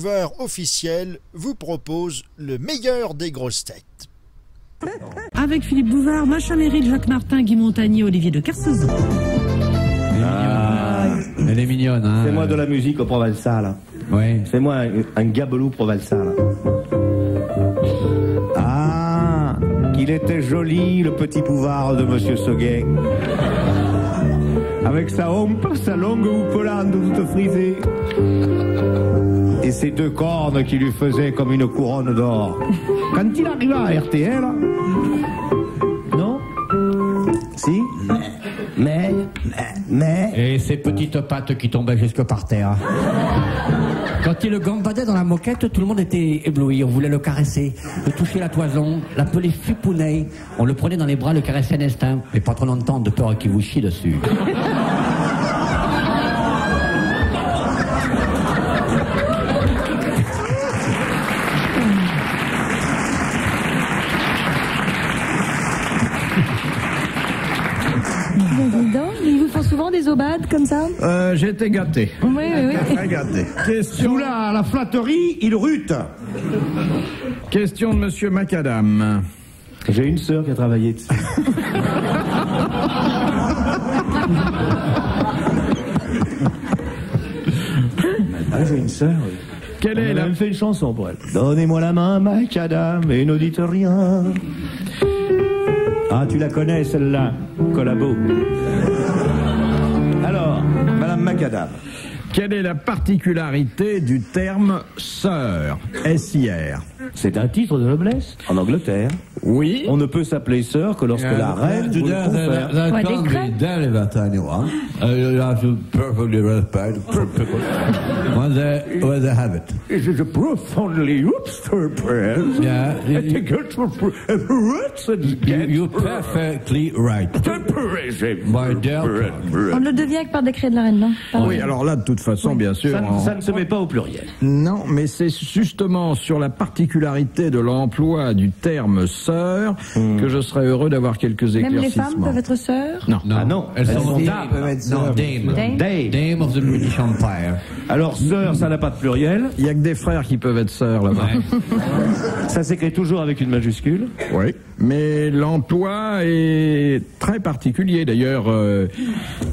Bouvard officiel vous propose le meilleur des grosses têtes. Avec Philippe Bouvard, Macha Merrill, Jacques Martin, Guy Montagnier, Olivier de Kersauzon. Elle est mignonne, hein. Fais-moi de la musique au provençal. Oui. Fais-moi un gabelou provençal. Ah, qu'il était joli, le petit Bouvard de Monsieur Seguin. Avec sa hompe, sa longue houppelande toute frisée. Et ses deux cornes qui lui faisaient comme une couronne d'or. Quand il arriva à RTL... Non? Si? Mais... Et ses petites pattes qui tombaient jusque par terre. Quand il gambadait dans la moquette, tout le monde était ébloui. On voulait le caresser, le toucher la toison, l'appeler Fipounet. On le prenait dans les bras, le caressait un instinct. Mais pas trop longtemps, de peur qu'il vous chie dessus. Ils vous font souvent des aubades comme ça? J'ai été gâté. Oui. Très gâté. Question... Sous la flatterie, il rute. Question de Monsieur Macadam. J'ai une sœur qui a travaillé dessus. J'ai une sœur, oui. Quelle est Elle a la... même fait une chanson pour elle. Donnez-moi la main, Macadam, et ne dites rien. Ah, tu la connais, celle-là, Collabo. Alors, Madame Macadam. Quelle est la particularité du terme sœur? S-I-R. C'est un titre de noblesse en Angleterre. Oui. On ne peut s'appeler sœur que lorsque la reine vous le confère. Ouais, des crêpes. When they have it. It is a profoundly surprise. Yeah. You're perfectly right. My dear. On le devient que par décret de la reine, non? Pardon. Oui, alors là, de toute façon, bien sûr... Ça ne se met pas au pluriel. Non, mais c'est justement sur la particularité de l'emploi du terme sœur que je serais heureux d'avoir quelques Même éclaircissements. les femmes peuvent être sœurs? Non. Ah non, Elles sont dames. Dame. Dame of the British Empire. Alors sœur, ça n'a pas de pluriel. Il n'y a que des frères qui peuvent être sœurs là-bas. Ça s'écrit toujours avec une majuscule. Oui. Mais l'emploi est très particulier. D'ailleurs,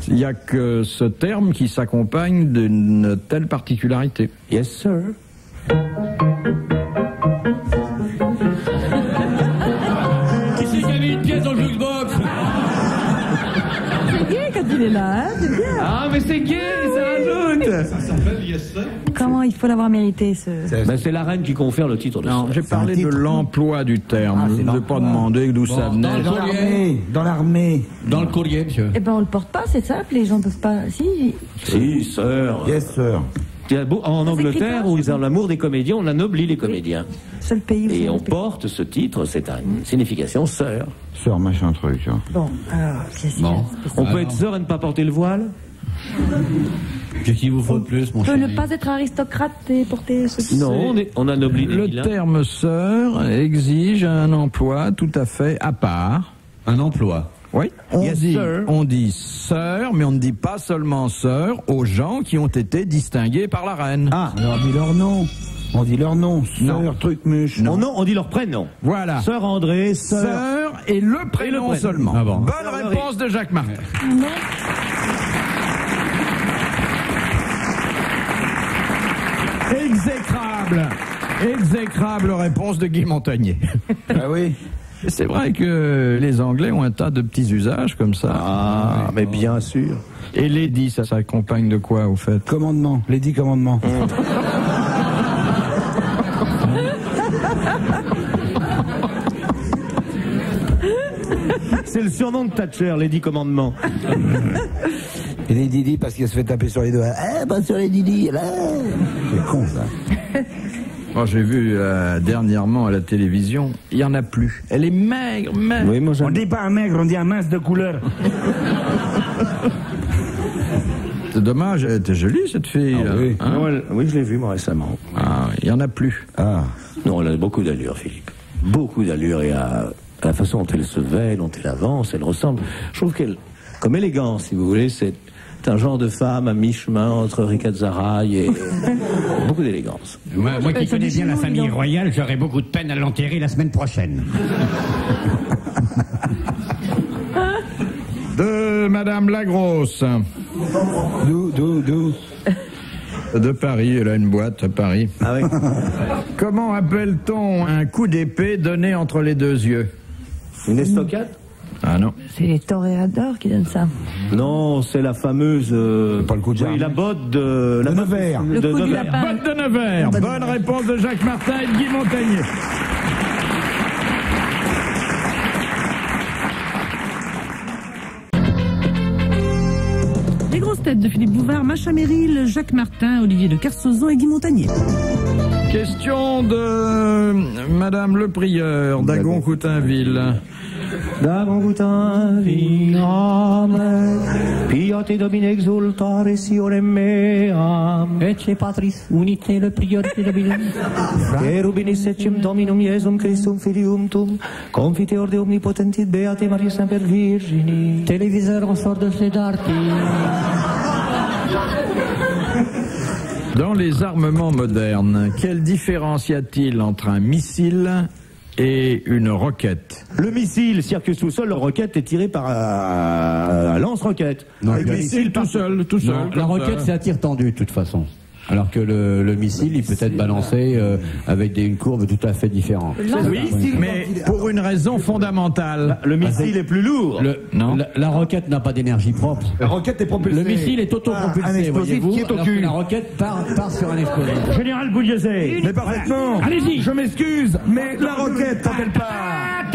il n'y a que ce terme qui s'accompagne d'une telle particularité. Yes, sir. Qui c'est qui a mis une pièce dans le jukebox? C'est gay quand il est là, hein? C'est bien. Ah, mais c'est gay, ça ajoute. Ça s'appelle Yes Sir. Comment il faut l'avoir mérité, ce... Ben, c'est la reine qui confère le titre de Non, sœur. j'ai parlé de l'emploi du terme. Je ne vais pas demander d'où ça venait. Dans l'armée. Dans l'armée. Dans le courrier, monsieur. Eh ben, on le porte pas, c'est simple, les gens peuvent pas... Si. Si, sœur. Yes, sir. En Angleterre, pas, où ils ont l'amour des comédiens, on anoblit les comédiens. Seul pays où Et c'est on noté. porte ce titre, c'est une signification sœur. Sœur, machin truc. Hein. Bon, alors, qu'est-ce Bon. On peut Alors. être sœur et ne pas porter le voile? Qu'est-ce qu'il vous faut de plus, mon On peut chéri? ne pas être aristocrate et porter ce... Non, on anoblit les Le vilains. terme sœur exige un emploi tout à fait à part. Un emploi. Oui, Yes, sir. on dit sœur, mais on ne dit pas seulement sœur aux gens qui ont été distingués par la reine. Ah, on dit leur nom. On dit leur nom. Non. Sœur, truc, muche. Non, on dit leur prénom. Voilà. Sœur André, Sœur et le prénom prénom. seulement. Ah bon. Bonne Sœur réponse de Jacques Martin. Exécrable réponse de Guy Montagnier. Ah oui. C'est vrai que les Anglais ont un tas de petits usages comme ça. Ah, mais bien sûr. Et Lady, ça s'accompagne de quoi, au fait? Commandement. Les 10 commandements. C'est le surnom de Thatcher, les 10 commandements. Et les Didi parce qu'elle se fait taper sur les doigts. Eh, pas sur les Didi, là. C'est con, ça. Moi, j'ai vu dernièrement à la télévision, il n'y en a plus. Elle est maigre. Oui, moi On dit pas un maigre, on dit un mince de couleur. C'est dommage, elle était jolie cette fille. Ah, oui. Hein? Non, oui, je l'ai vue moi récemment. Ah, il n'y en a plus. Ah. Non, elle a beaucoup d'allure, Philippe. Beaucoup d'allure, et à la façon dont elle se vêt, dont elle avance, elle ressemble. Je trouve qu'elle, comme élégance, si vous voulez, c'est C'est un genre de femme à mi-chemin entre Ricazaraï et beaucoup d'élégance. Moi qui connais bien la famille royale, j'aurais beaucoup de peine à l'enterrer la semaine prochaine. De Madame Lagrosse. D'où De Paris, elle a une boîte à Paris. Ah oui. Comment appelle-t-on un coup d'épée donné entre les deux yeux? Une estocade? Ah non. C'est les toréadors qui donnent ça. Non, c'est la fameuse... Pas le coup de oui, jarre. la botte de... La botte Nevers. Le coup du Nevers. lapin. Botte de Nevers. Bonne réponse de Jacques Martin et de Guy Montagnier. Les grosses têtes de Philippe Bouvard, Macha Merrill, Jacques Martin, Olivier de Kersauzon et Guy Montagnier. Question de Madame le Prieur d'Agon-Coutainville. Dagon-Coutainville, amen. Pia te domine exultare siore meam. Ecce patris, unite le prior te dominum. Cherubinis ecem dominum Iesum Christum filium tum, confiteor de omnipotentit beate Maria semper Virgini. Téléviseur en sort de ses darti. Dans les armements modernes, quelle différence y a-t-il entre un missile et une roquette? Le missile circule sous sol, la roquette est tirée par un lance-roquette. Le missile tout seul, tout seul. Non, la roquette, c'est à tir tendu, de toute façon. Alors que le missile, il peut être balancé avec une courbe tout à fait différente. Oui, mais pour une raison fondamentale. Le missile est plus lourd. Non. La roquette n'a pas d'énergie propre. La roquette est propulsée. Le missile est autopropulsé, Un explosif voyez-vous, qui est au alors que cul. la roquette part sur un explosif. Général Bouliezé. Mais parfaitement. Allez-y. Je m'excuse, mais la roquette, quand elle part,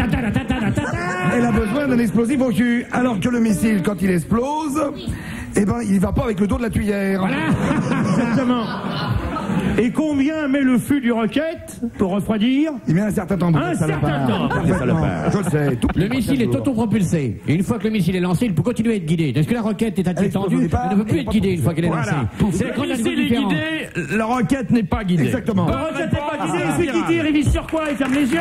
elle a besoin d'un explosif au cul. Alors que le missile, quand il explose, eh ben, il va pas avec le dos de la tuyère. Exactement. Et combien met le fût du roquette pour refroidir? Il met un certain temps. Un certain temps. Parfaitement. Je le sais. Tout Le missile est autopropulsé. Et une fois que le missile est lancé, il peut continuer à être guidé. Est-ce que la roquette est à tir tendu? Elle ne peut plus être guidée une fois qu'elle est lancée. C'est Le missile est guidé, la roquette n'est pas guidée. Exactement. La roquette n'est pas guidée, celui qui tire, il vise sur quoi? Il ferme les yeux?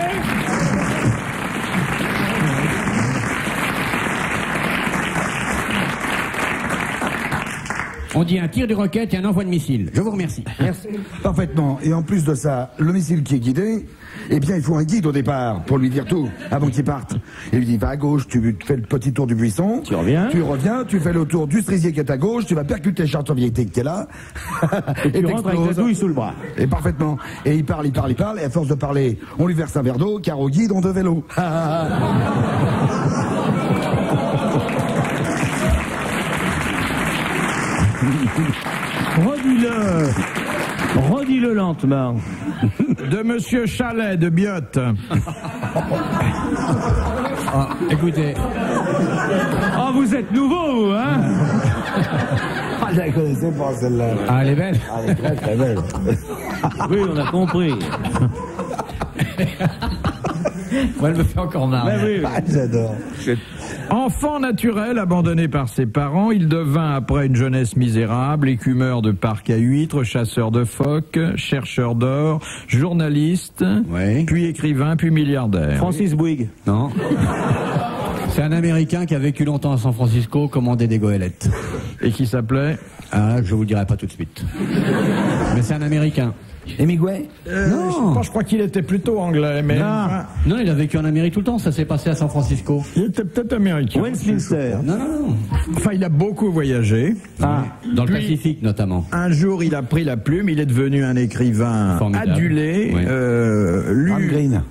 On dit un tir de roquette et un envoi de missile. Je vous remercie. Merci. Parfaitement. Et en plus de ça, le missile qui est guidé, eh bien, il faut un guide au départ pour lui dire tout avant qu'il parte. Il lui dit, va à gauche, tu fais le petit tour du buisson. Tu reviens, tu fais le tour du cerisier qui est à gauche, tu vas percuter Charles Soviétique qui est là. et tu rentres avec ta douille sous le bras. Et parfaitement. Et il parle, et à force de parler, on lui verse un verre d'eau, car au guide, on devait l'eau. Redis-le lentement. De Monsieur Chalet de Biotte. Écoutez. Oh, vous êtes nouveau, hein? Je la connaissais pas celle-là. Ah, elle est belle. Elle est très très belle. Oui, on a compris. Moi, elle me fait encore marrer. Ben oui. Ah, j'adore. Enfant naturel abandonné par ses parents, il devint après une jeunesse misérable écumeur de parcs à huîtres, chasseur de phoques, chercheur d'or, journaliste, Oui. puis écrivain, puis milliardaire. Francis Bouygues. Non. C'est un Américain qui a vécu longtemps à San Francisco, commandé des goélettes. Et qui s'appelait Ah, je vous le dirai pas tout de suite. Mais c'est un Américain. Hemingway? Non. Je crois qu'il était plutôt anglais, mais Non, il a vécu en Amérique tout le temps. Ça s'est passé à San Francisco. il était peut-être américain. Westminster. Non. Enfin, il a beaucoup voyagé. Dans le Pacifique, notamment. Un jour, il a pris la plume, il est devenu un écrivain Formidable. adulé, Oui. Frank Green.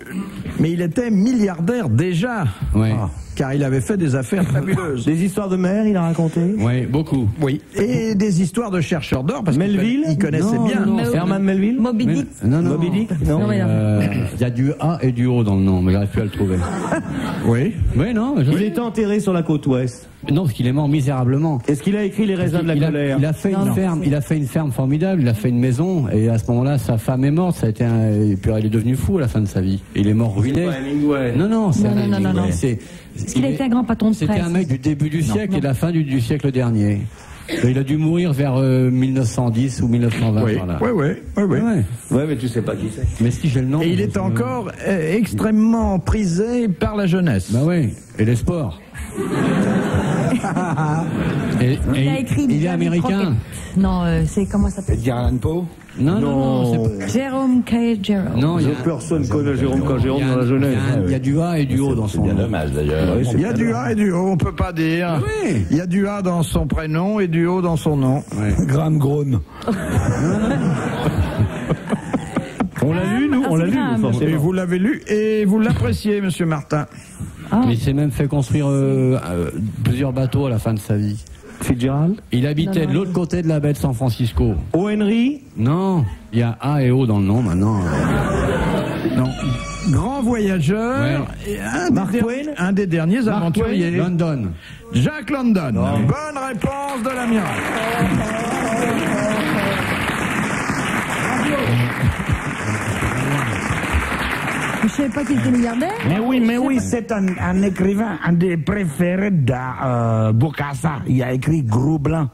mais il était milliardaire déjà, Oui. car il avait fait des affaires fabuleuses. Des histoires de mer, il a raconté. Oui, beaucoup. Oui, et des histoires de chercheurs d'or, parce Melville qu'il connaissait Non, bien. non, Herman Melville. Moby Dick. Non. Moby Dick. Non. Non, mais non. Il y a du A et du O dans le nom, mais j'arrive plus à le trouver. Oui. Oui, non. Il est enterré sur la côte ouest. Non, parce qu'il est mort misérablement. Est-ce qu'il a écrit Les raisins de la colère? Il a fait une ferme. Il a fait une ferme formidable. Il a fait une maison. Et à ce moment-là, sa femme est morte. Ça a été et puis il est devenu fou à la fin de sa vie. Et il est mort ruiné. Non, c'est Non, un non, non, non. Parce qu'il a été un grand patron de C'était presse. un mec du début du siècle et de la fin du siècle dernier. Et il a dû mourir vers 1910 ou 1920. Oui, par là. oui. Ouais, mais tu sais pas qui c'est. Mais si j'ai le nom. Et il est encore extrêmement prisé par la jeunesse. Bah oui. Et les sports. Et Il a écrit il est Diane américain. Crockett. Non, c'est comment ça s'appelle? Edgar Allan Poe. Non, c'est pas... Jérôme K. Jérôme. Non, il y a... Personne connaît Jérôme K. Jérôme dans la jeunesse. Il y a du A et du O dans son nom. Il y a du A et du O, on peut pas dire. Oui. Il y a du A dans son prénom et du O dans son nom. Graham Grown. On l'a lu, nous, on l'a lu, nous, Et forcément. vous l'avez lu et vous l'appréciez, monsieur Martin. Mais il s'est même fait construire plusieurs bateaux à la fin de sa vie. Fitzgerald. Il habitait de l'autre côté de la baie de San Francisco. O. Henry. Non, il y a A et O dans le nom maintenant. Non. Grand voyageur et un des derniers aventuriers. London. Jack London. Bonne réponse de l'amiral. Je savais pas qu'il était milliardaire. Mais oui, c'est un écrivain, un des préférés de Bokassa. Il a écrit Gros Blanc.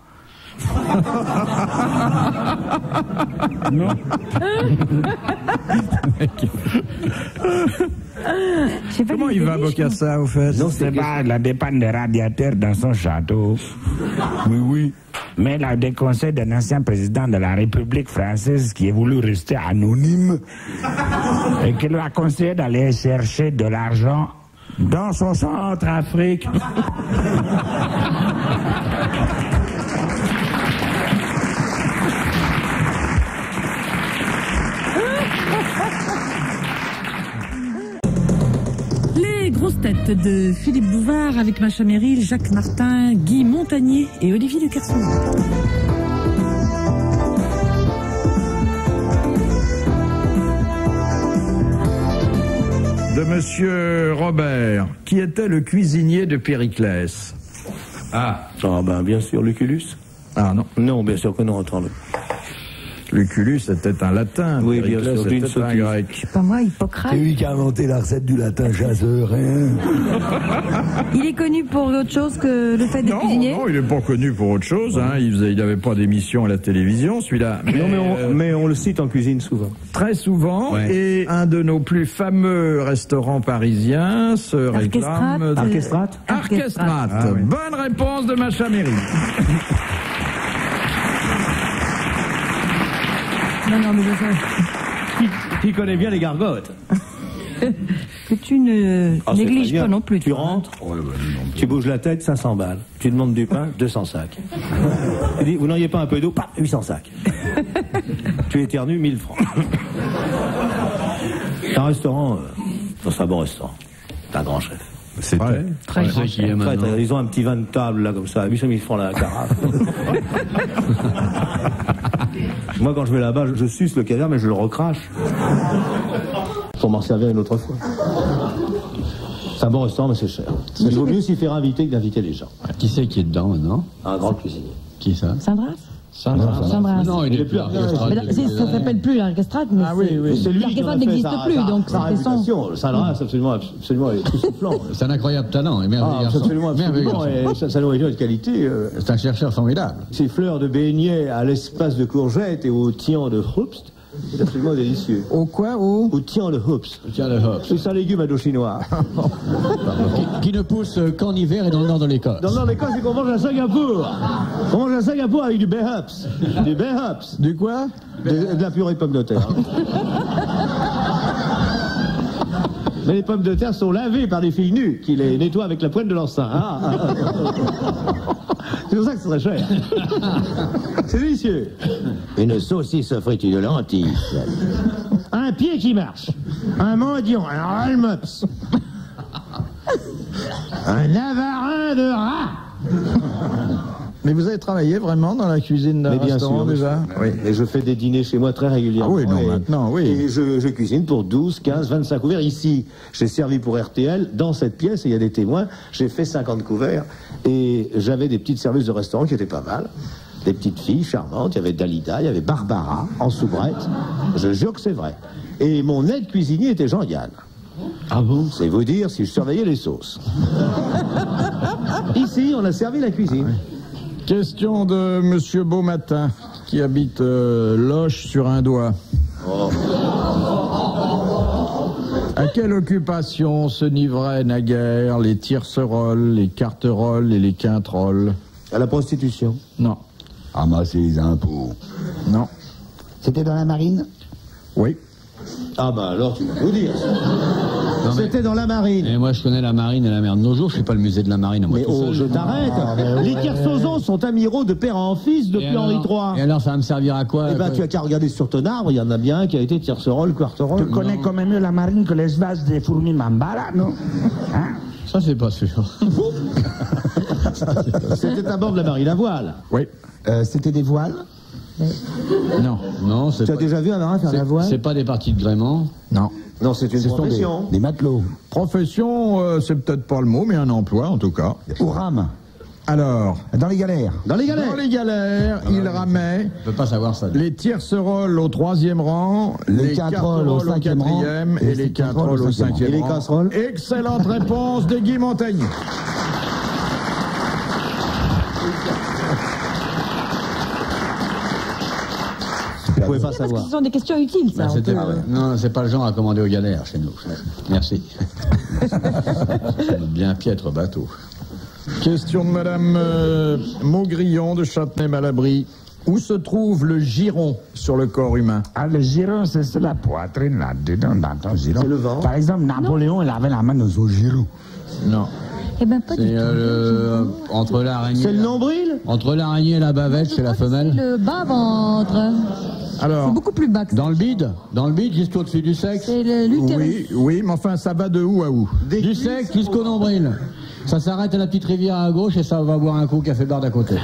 Non. Comment il va, Bokassa, au fait? Non, c'est pas la dépanne des radiateurs dans son château. Oui. Mais il a des conseils d'un ancien président de la République française qui a voulu rester anonyme et qui lui a conseillé d'aller chercher de l'argent dans son Centrafrique. Les grosses têtes de Philippe Bouvard avec Macha Merrill, Jacques Martin, Guy Montagnier et Olivier de Kersauzon. De monsieur Robert, qui était le cuisinier de Périclès. Ah ben, bien sûr, Lucullus. Ah non. Non, bien sûr que non, attendez. Lucullus était un latin, Oui, bien Périclès sûr, d'une était un sottise. grec. Je sais pas moi, Hippocrate. C'est lui qui a inventé la recette du latin chasseur, hein. Il est connu pour autre chose que le fait d'être cuisinier. Non, il n'est pas connu pour autre chose. Hein. Il n'avait pas d'émission à la télévision, celui-là. Mais on le cite en cuisine souvent. Très souvent. Ouais. Et un de nos plus fameux restaurants parisiens se réclame... Archestrate. Archestrate. Ah, oui. Bonne réponse de Macha Merrill. Non, mais je sais. Qui connaît bien les gargotes. Que tu ne Ah, c'est négliges très bien. pas non plus. Tu toi, hein. rentres, tu bouges la tête, 500 balles. Tu demandes du pain, 200 sacs. Tu dis, vous n'auriez pas un peu d'eau, 800 sacs. Tu éternues, 1000 francs. C'est un restaurant, c'est un bon restaurant. C'est un grand chef. C'est très grand chef. Ils ont un petit vin de table, là, comme ça, 800 000 francs la carafe. Moi, quand je vais là-bas, je suce le caviar, mais je le recrache. Pour m'en servir une autre fois. C'est un bon restaurant, mais c'est cher. Il vaut mieux s'y faire inviter que d'inviter les gens. Qui c'est qui est dedans maintenant? Un grand cuisinier. Qui ça? Sandras. Sandras. Non, il est plus Archestrate. Ça s'appelle plus l'Archestrate, mais C'est lui qui en a l'Archestrate fait n'existe plus, donc sa c'était son. réputation. Sandras, absolument époustouflant. C'est un incroyable talent, et merveilleux garçon. Absolument, Merveilleux absolument. garçon. Et sa nourriture est de qualité. C'est un chercheur formidable. Ces fleurs de beignets à l'espace de courgettes et au tian de Hupst, c'est absolument délicieux. Au quoi? Au tian de Hupst. Tiens, le hop. C'est un légume indochinois. Qui ne pousse qu'en hiver et dans le nord de l'Écosse. Dans le nord de l'Écosse, c'est qu'on mange à Singapour. On mange à Singapour avec du bay hups. Du bay hups. Du quoi? De la purée de pommes de terre. Mais les pommes de terre sont lavées par des filles nues qui les nettoient avec la pointe de leur sein. C'est pour ça que c'est très cher. C'est délicieux. Une saucisse friture de lentilles. Un pied qui marche. Un mendiant. Un almops. Un avarin de rat. Mais vous avez travaillé vraiment dans la cuisine d'un restaurant déjà? Oui. Et je fais des dîners chez moi très régulièrement. Ah oui, non, maintenant, oui. Et je cuisine pour 12, 15, 25 couverts. Ici, j'ai servi pour RTL, dans cette pièce, et il y a des témoins, j'ai fait 50 couverts. Et j'avais des petites serveuses de restaurant qui étaient pas mal. Des petites filles charmantes. Il y avait Dalida, il y avait Barbara, en soubrette. Je jure que c'est vrai. Et mon aide cuisinier était Jean-Yann. Ah bon? C'est vous dire si je surveillais les sauces. Ici, on a servi la cuisine. Ah oui. Question de Monsieur Beaumatin, qui habite Loche sur un doigt. Oh. À quelle occupation se livraient naguère les tiercerolles, les carterolles et les quintrolles? À la prostitution. Non. Ramasser les impôts. Non. C'était dans la marine? Oui. Ah bah alors tu vas nous dire. C'était dans la marine. Et moi je connais la marine et la mer de nos jours, je suis pas le musée de la marine à moi. Mais tout seul. je t'arrête. Les Kersozons sont amiraux de père en fils depuis Henri III. Et alors ça va me servir à quoi? Eh ben tu as qu'à regarder sur ton arbre, il y en a bien un qui a été tiercerolle, quarterolle. Tu connais quand même mieux la marine que les vases des fourmis Mambala, non? Hein? Ça c'est pas sûr. C'était à bord de la marine à voile. Oui. C'était des voiles? Non, non, c'est Tu as pas... déjà vu un marin faire la voile? C'est pas des parties de gréement. Non. Non, c'est une profession. Des matelots. Profession, c'est peut-être pas le mot, mais un emploi en tout cas. Au rame. Alors, Dans les galères. Dans les galères. dans les galères, il ramait Je peux pas savoir ça. les tiercerolles au 3e rang, les quintrolles au 5e rang, 4e et les quintrolles au 5e rang. Et les casseroles? Excellente réponse de Guy Montagnier. Vous pouvez pas Parce que savoir. ce sont des questions utiles, ça. Bah, on c'était- peut- Non, c'est pas le genre à commander aux galères chez nous. Merci. Bien piètre bateau. Question de Madame Maugrillon de Châtenay-Malabry. Où se trouve le giron sur le corps humain? Ah, le giron, c'est la poitrine là-dedans, dans ton giron. C'est le ventre. Par exemple, Napoléon, il avait la main dans son giron. Non. Eh ben, pas du C'est tout. entre l'araignée. C'est le nombril? Entre l'araignée et la bavette, c'est la femelle. Le bas-ventre. Alors, C'est beaucoup plus bas que ça. Dans le bide, juste au-dessus du sexe. C'est l'utérus. oui, mais enfin, ça va de où à où? Du sexe jusqu'au nombril. Ça s'arrête à la petite rivière à gauche et ça va boire un coup café bar d'à côté.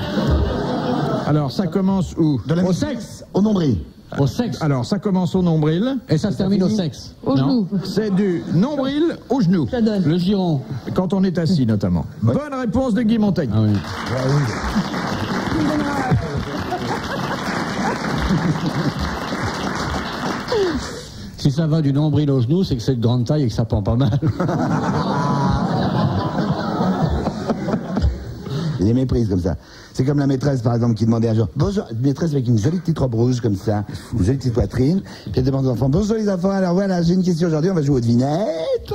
Alors, ça commence où? Au sexe. Au nombril. Au sexe. Alors, ça commence au nombril. Et ça se termine au sexe. Au genou. C'est du nombril au genou. Ça donne. Le giron. Quand on est assis, notamment. Bonne réponse de Guy Montagnier. Ah oui. Si ça va du nombril au genou, c'est que c'est de grande taille et que ça pend pas mal. Il les méprise comme ça. C'est comme la maîtresse, par exemple, qui demandait un jour, bonjour, une maîtresse avec une jolie petite robe rouge comme ça, une jolie petite poitrine, puis elle demande aux enfants, bonjour les enfants, alors voilà, j'ai une question aujourd'hui, on va jouer aux devinettes.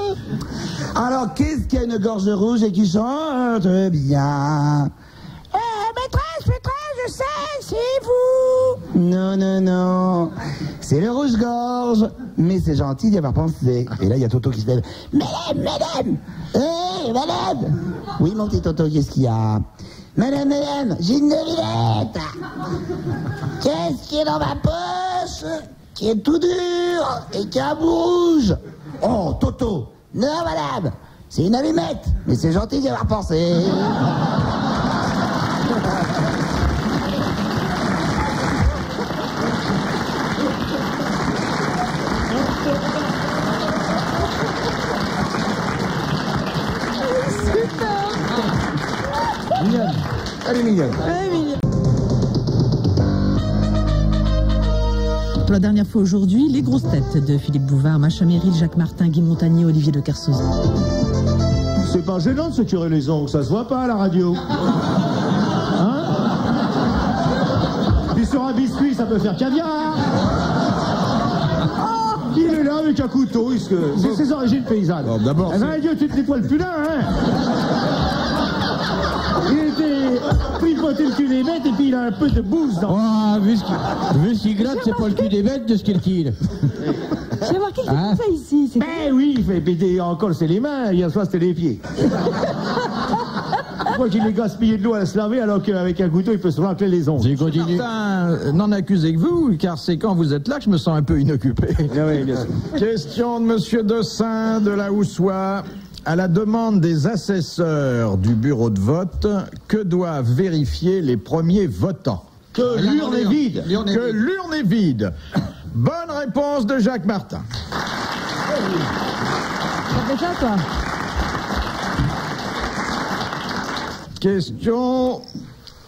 Alors, qu'est-ce qui a une gorge rouge et qui chante bien? Maîtresse, je sais, c'est vous. Non, non, non, c'est le rouge-gorge, mais c'est gentil d'y avoir pensé. Et là, il y a Toto qui se lève, madame, madame. Oui, mon petit Toto, qu'est-ce qu'il y a? Madame, j'ai une devinette. Qu'est-ce qui est dans ma poche, qui est tout dur et qui a un bout rouge? Oh, Toto. Non, madame, c'est une allumette, mais c'est gentil d'y avoir pensé. Mignonne. Elle est mignonne. Pour la dernière fois aujourd'hui, les grosses têtes de Philippe Bouvard, Macha Merrill, Jacques Martin, Guy Montagnier, Olivier de Kersauzon. C'est pas gênant de se curer les ongles, ça se voit pas à la radio. Hein? Puis sur un biscuit, ça peut faire caviar. Il est là avec un couteau, c'est ses origines paysannes. Bon, d'abord, Eh ben, Dieu, tu te nettoies le punain, hein? Il était tripoté le cul des bêtes et puis il a un peu de bouse dans. Oh, vu ce qu'il gratte, c'est pas le cul des bêtes de ce qu'il tire. J'ai remarqué qu'il fait ça ici. C'est... Ben oui, il fait péter encore, c'est les mains, hier soir c'était les pieds. Pourquoi qu'il est gaspillé de l'eau à se laver alors qu'avec un couteau il peut se racler les ongles? Martin, n'en accusez que vous, car c'est quand vous êtes là que je me sens un peu inoccupé. Ah oui, bien sûr. Question de Monsieur Dessin de la Houssoie. À la demande des assesseurs du bureau de vote, que doivent vérifier les premiers votants? Que l'urne est vide. Que l'urne est vide. Bonne réponse de Jacques Martin. Ça fait ça, toi? Question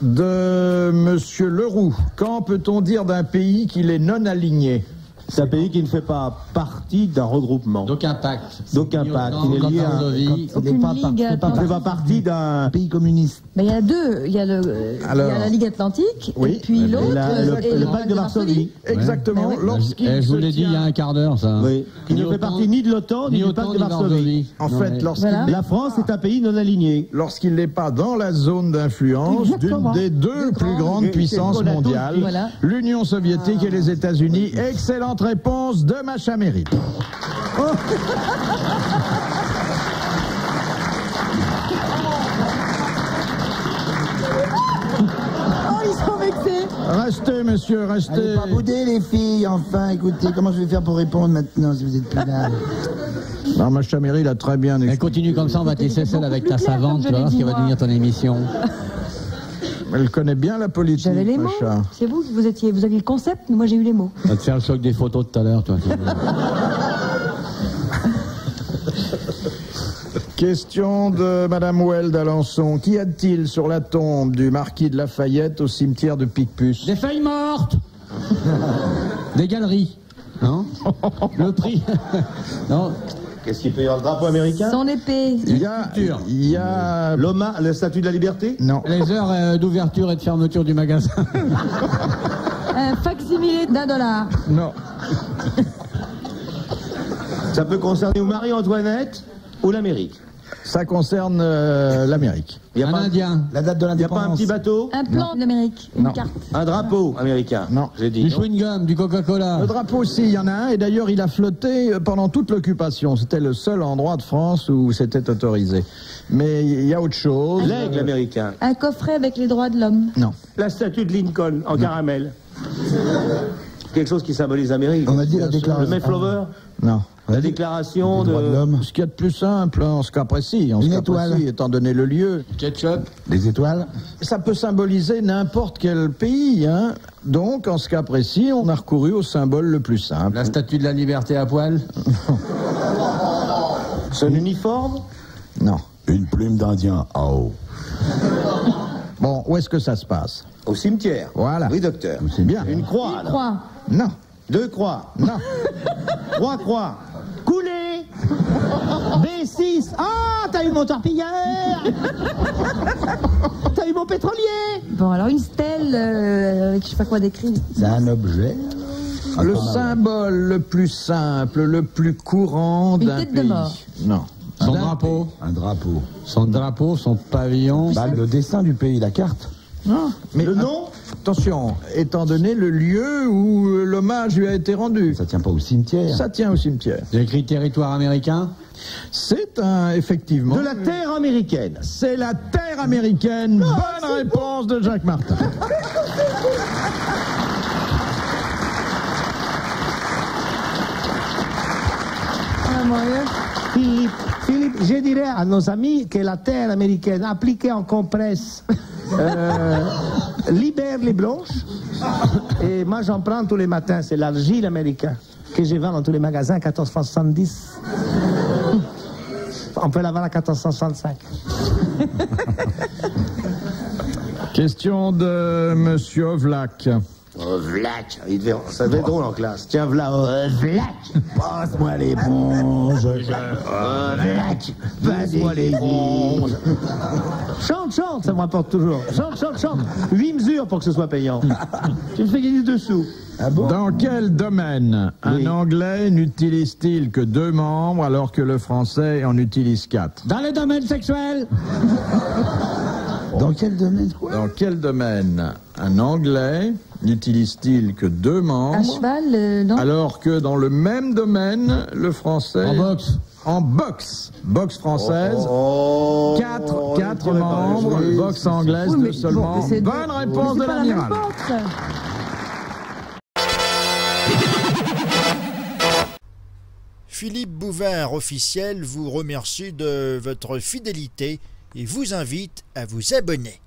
de Monsieur Leroux. Quand peut-on dire d'un pays qu'il est non aligné? C'est un pays qui ne fait pas partie d'un regroupement. D'aucun pacte. D'aucun pacte. Il est lié à... Aucune ligue Il ne fait pas partie d'un pays communiste. Mais il y en a deux. Il y a, il y a la Ligue Atlantique et puis l'autre. Le pacte de Varsovie. Exactement. Ouais. Lorsqu'il Je vous l'ai dit il y a un quart d'heure, ça. Oui. Qui ne fait partie ni de l'OTAN, ni du pacte de Varsovie. En fait, la France est un pays non aligné. Lorsqu'il n'est pas dans la zone d'influence d'une des deux plus grandes puissances mondiales, Voilà. l'Union soviétique et les États-Unis. Excellente réponse de Macha Meryl. Oh, ils sont vexés. Restez, monsieur, restez. Allez pas bouder les filles, enfin, écoutez, comment je vais faire pour répondre maintenant si vous êtes plus là? Non, Macha Meryl a très bien expliqué. Elle continue comme ça, on va te laisser seule avec ta savante, tu vas voir ce qui va devenir ton émission. Elle connaît bien la politique, J'avais les mots. Macha. C'est vous qui vous aviez le concept, mais moi j'ai eu les mots. On va te faire le choc des photos tout à l'heure, toi. Question de Madame Well d'Alençon. Qu'y a-t-il sur la tombe du marquis de Lafayette au cimetière de Picpus? Des feuilles mortes. Des galeries. Non. Le prix. Non. Qu'est-ce qu'il peut y avoir? Le drapeau américain? Son épée. Il y a... L'OMA, le statut de la liberté? Non. Les heures d'ouverture et de fermeture du magasin. Un facsimilé d'$1. Non. Ça peut concerner ou Marie-Antoinette ou l'Amérique. Ça concerne l'Amérique. Il y a Un pas Indien. La date de Il n'y a pas un l'indépendance. petit bateau? Un plan d'Amérique. Une Non. carte. Un drapeau américain? Non. J'ai dit. Du non. chewing-gum, du Coca-Cola. Le drapeau aussi, il y en a un, et d'ailleurs il a flotté pendant toute l'occupation. C'était le seul endroit de France où c'était autorisé. Mais il y a autre chose. L'aigle américain. Un coffret avec les droits de l'homme. Non. La statue de Lincoln en caramel. Quelque chose qui symbolise l'Amérique. On a dit la déclaration. Le Mayflower. Non. La déclaration Les droits de l'homme. Ce qu'il y a de plus simple, en ce cas précis, Une étoile. étant donné le lieu. Ketchup. Des étoiles. Ça peut symboliser n'importe quel pays, hein. Donc, en ce cas précis, on a recouru au symbole le plus simple. La statue de la liberté à poil. Son uniforme. Non. Une plume d'Indien en haut. Bon, où est-ce que ça se passe? Au cimetière. Voilà. Oui, docteur. C'est bien. Une croix. alors. Croix. Non. 2 croix. Non. 3 croix. Coulé. B6. Ah, t'as eu mon torpilleur. T'as eu mon pétrolier. Bon, alors une stèle avec je sais pas quoi d'écrit. C'est un objet. Le symbole le plus simple, le plus courant Une d'un tête pays. de mort. Non. Son drapeau. Un drapeau. Son drapeau, son pavillon. Bah, le dessin du pays, la carte. Non. Mais Le nom. attention, étant donné le lieu où l'hommage lui a été rendu. Ça tient pas au cimetière. Ça tient au cimetière. J'ai écrit territoire américain. C'est effectivement... De la terre américaine. C'est la terre américaine. Bonne réponse de Jacques Martin. Ah, mon Dieu. Philippe, je dirais à nos amis que la terre américaine appliquée en compresse libère les blanches. Et moi j'en prends tous les matins, c'est l'argile américaine que je vends dans tous les magasins, 14,70 €. On peut l'avoir à 14,65 €. Question de Monsieur Ovlak. Vlac, ça devait être drôle en classe. Tiens, Vlac, Vlac, Passe-moi l'éponge. Vlac, passe-moi les bronzes. Chante, ça me rapporte toujours. Chante. 8 mesures pour que ce soit payant. Tu me fais gagner 2 sous. Ah bon? Dans quel domaine un Anglais n'utilise-t-il que 2 membres alors que le Français en utilise 4? Dans le domaine sexuel. Dans quel domaine, quoi? Dans quel domaine un Anglais n'utilise-t-il que 2 Un membres cheval, non? alors que dans le même domaine, le Français... En boxe. En boxe. Boxe française. 4 membres. Oui, Boxe c'est- anglaise, Oui, 2 mais seulement. bon, c'est- Bonne réponse C'est de pas la même l'amiral. boxe. Philippe Bouvard officiel vous remercie de votre fidélité et vous invite à vous abonner.